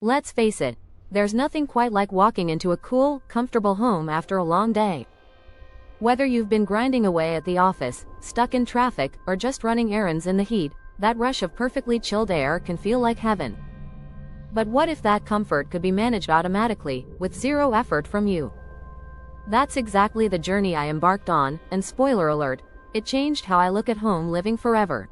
Let's face it, there's nothing quite like walking into a cool, comfortable home after a long day. Whether you've been grinding away at the office, stuck in traffic, or just running errands in the heat, that rush of perfectly chilled air can feel like heaven. But what if that comfort could be managed automatically, with zero effort from you? That's exactly the journey I embarked on, and spoiler alert, it changed how I look at home living forever.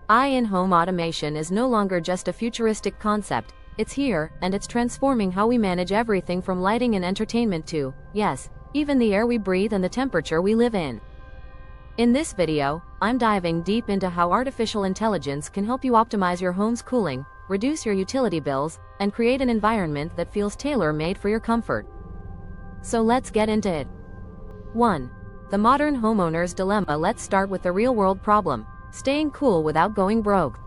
In-home automation is no longer just a futuristic concept, it's here, and it's transforming how we manage everything from lighting and entertainment to, yes, even the air we breathe and the temperature we live in. In this video, I'm diving deep into how artificial intelligence can help you optimize your home's cooling, reduce your utility bills, and create an environment that feels tailor-made for your comfort. So let's get into it. 1. The modern homeowner's dilemma. Let's start with the real-world problem: staying cool without going broke.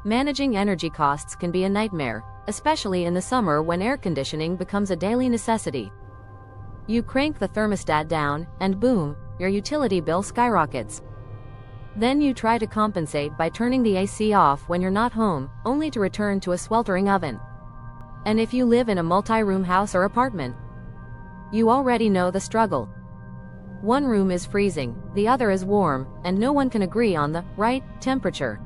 Managing energy costs can be a nightmare, especially in the summer when air conditioning becomes a daily necessity. You crank the thermostat down, and boom, your utility bill skyrockets. Then you try to compensate by turning the AC off when you're not home, only to return to a sweltering oven. And if you live in a multi-room house or apartment, you already know the struggle. One room is freezing, the other is warm, and no one can agree on the right temperature.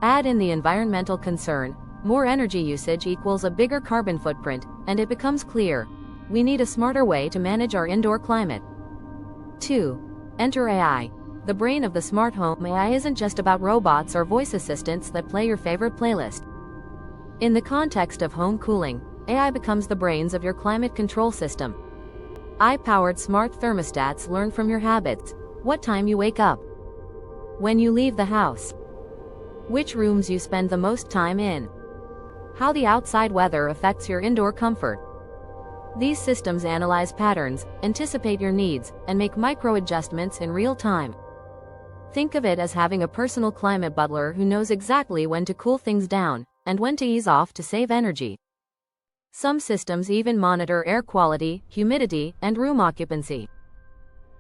Add in the environmental concern: more energy usage equals a bigger carbon footprint, and it becomes clear we need a smarter way to manage our indoor climate. 2. Enter AI. The brain of the smart home. AI isn't just about robots or voice assistants that play your favorite playlist. In the context of home cooling, AI becomes the brains of your climate control system. AI-powered smart thermostats learn from your habits: what time you wake up, when you leave the house, which rooms you spend the most time in, how the outside weather affects your indoor comfort. These systems analyze patterns, anticipate your needs, and make micro-adjustments in real time. Think of it as having a personal climate butler who knows exactly when to cool things down, and when to ease off to save energy. Some systems even monitor air quality, humidity, and room occupancy.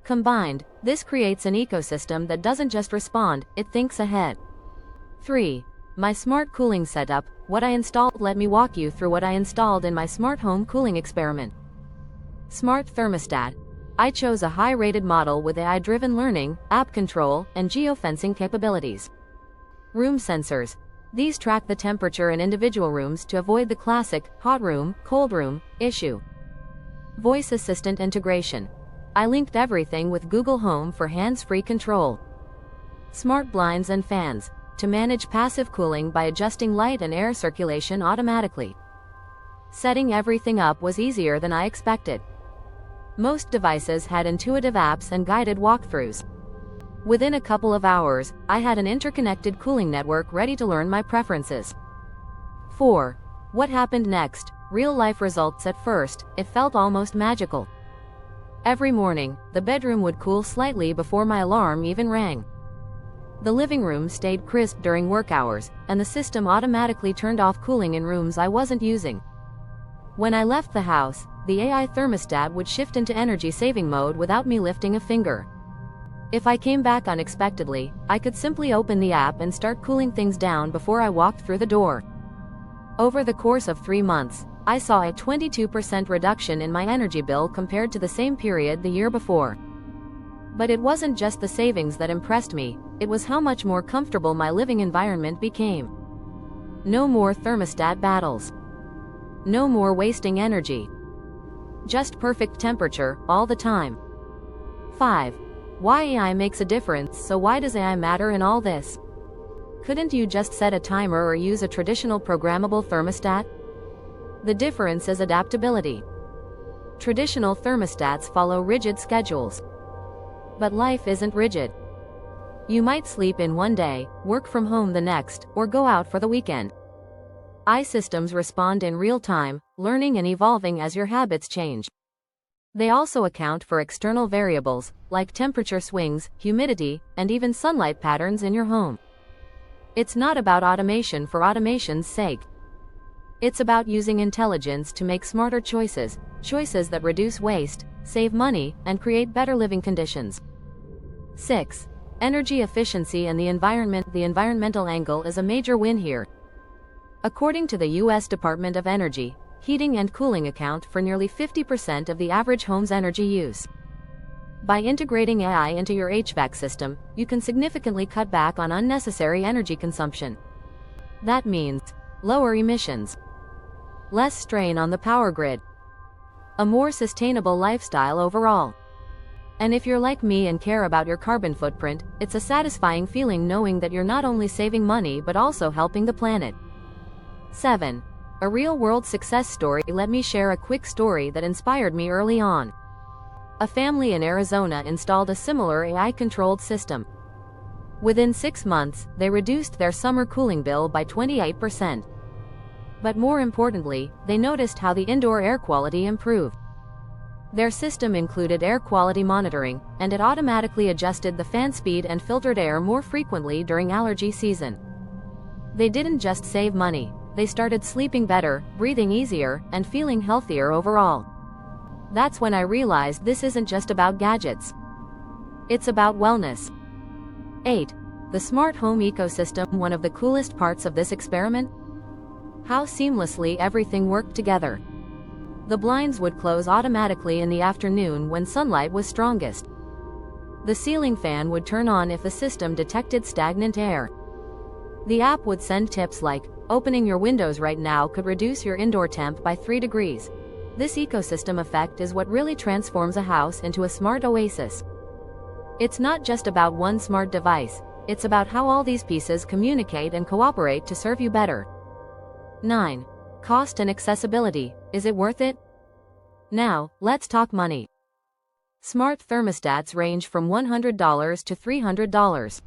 Combined, this creates an ecosystem that doesn't just respond, it thinks ahead. 3. My smart cooling setup. What I installed. Let me walk you through what I installed in my smart home cooling experiment. Smart thermostat. I chose a high-rated model with AI-driven learning, app control, and geofencing capabilities. Room sensors. These track the temperature in individual rooms to avoid the classic hot room, cold room issue. Voice assistant integration. I linked everything with Google Home for hands-free control. Smart blinds and fans, to manage passive cooling by adjusting light and air circulation automatically. Setting everything up was easier than I expected. Most devices had intuitive apps and guided walkthroughs. Within a couple of hours, I had an interconnected cooling network ready to learn my preferences. 4. What happened next? Real-life results. At first, it felt almost magical. Every morning, the bedroom would cool slightly before my alarm even rang. The living room stayed crisp during work hours, and the system automatically turned off cooling in rooms I wasn't using. When I left the house, the AI thermostat would shift into energy-saving mode without me lifting a finger. If I came back unexpectedly, I could simply open the app and start cooling things down before I walked through the door. Over the course of 3 months, I saw a 22% reduction in my energy bill compared to the same period the year before. But it wasn't just the savings that impressed me, it was how much more comfortable my living environment became. No more thermostat battles. No more wasting energy. Just perfect temperature, all the time. 5. Why AI makes a difference. So why does AI matter in all this? Couldn't you just set a timer or use a traditional programmable thermostat? The difference is adaptability. Traditional thermostats follow rigid schedules. But life isn't rigid. You might sleep in one day, work from home the next, or go out for the weekend. AI systems respond in real time, learning and evolving as your habits change. They also account for external variables, like temperature swings, humidity, and even sunlight patterns in your home. It's not about automation for automation's sake. It's about using intelligence to make smarter choices, choices that reduce waste, save money, and create better living conditions. 6. Energy efficiency and the environment. The environmental angle is a major win here. According to the U.S. Department of Energy, heating and cooling account for nearly 50% of the average home's energy use. By integrating AI into your HVAC system, you can significantly cut back on unnecessary energy consumption. That means lower emissions, less strain on the power grid, a more sustainable lifestyle overall. And if you're like me and care about your carbon footprint, it's a satisfying feeling knowing that you're not only saving money but also helping the planet. 7. A real-world success story. Let me share a quick story that inspired me early on. A family in Arizona installed a similar AI-controlled system. Within 6 months, they reduced their summer cooling bill by 28%. But more importantly, they noticed how the indoor air quality improved. Their system included air quality monitoring, and it automatically adjusted the fan speed and filtered air more frequently during allergy season. They didn't just save money, they started sleeping better, breathing easier, and feeling healthier overall. That's when I realized this isn't just about gadgets. It's about wellness. 8. The smart home ecosystem. One of the coolest parts of this experiment? How seamlessly everything worked together. The blinds would close automatically in the afternoon when sunlight was strongest. The ceiling fan would turn on if the system detected stagnant air. The app would send tips like, opening your windows right now could reduce your indoor temp by 3 degrees. This ecosystem effect is what really transforms a house into a smart oasis. It's not just about one smart device, it's about how all these pieces communicate and cooperate to serve you better. 9. Cost and accessibility. Is it worth it? Now, let's talk money. Smart thermostats range from $100 to $300.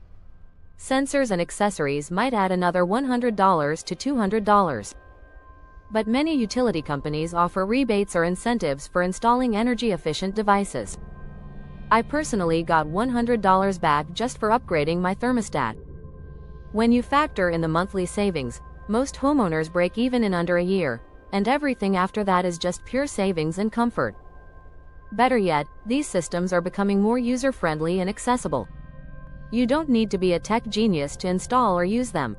Sensors and accessories might add another $100 to $200. But many utility companies offer rebates or incentives for installing energy-efficient devices. I personally got $100 back just for upgrading my thermostat. When you factor in the monthly savings, most homeowners break even in under a year, and everything after that is just pure savings and comfort. Better yet, these systems are becoming more user-friendly and accessible. You don't need to be a tech genius to install or use them.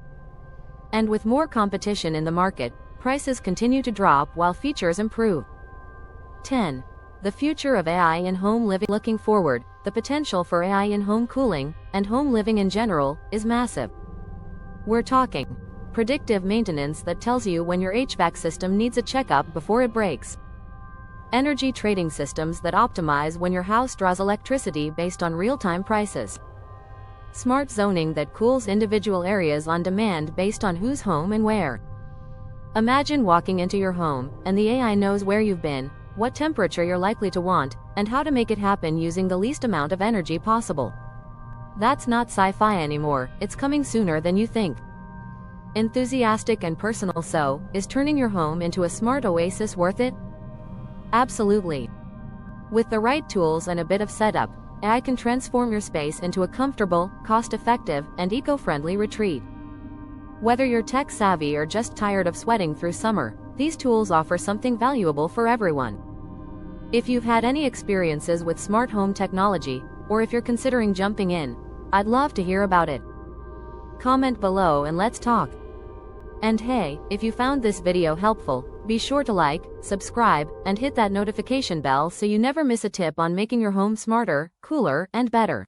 And with more competition in the market, prices continue to drop while features improve. 10. The future of AI in home living. Looking forward, the potential for AI in home cooling, and home living in general, is massive. We're talking predictive maintenance that tells you when your HVAC system needs a checkup before it breaks. Energy trading systems that optimize when your house draws electricity based on real-time prices. Smart zoning that cools individual areas on demand based on whose home and where. Imagine walking into your home, and the AI knows where you've been, what temperature you're likely to want, and how to make it happen using the least amount of energy possible. That's not sci-fi anymore, it's coming sooner than you think. Enthusiastic and personal. So, is turning your home into a smart oasis worth it? Absolutely. With the right tools and a bit of setup, AI can transform your space into a comfortable, cost-effective, and eco-friendly retreat. Whether you're tech-savvy or just tired of sweating through summer, these tools offer something valuable for everyone. If you've had any experiences with smart home technology, or if you're considering jumping in, I'd love to hear about it. Comment below and let's talk. And hey, if you found this video helpful, be sure to like, subscribe, and hit that notification bell so you never miss a tip on making your home smarter, cooler, and better.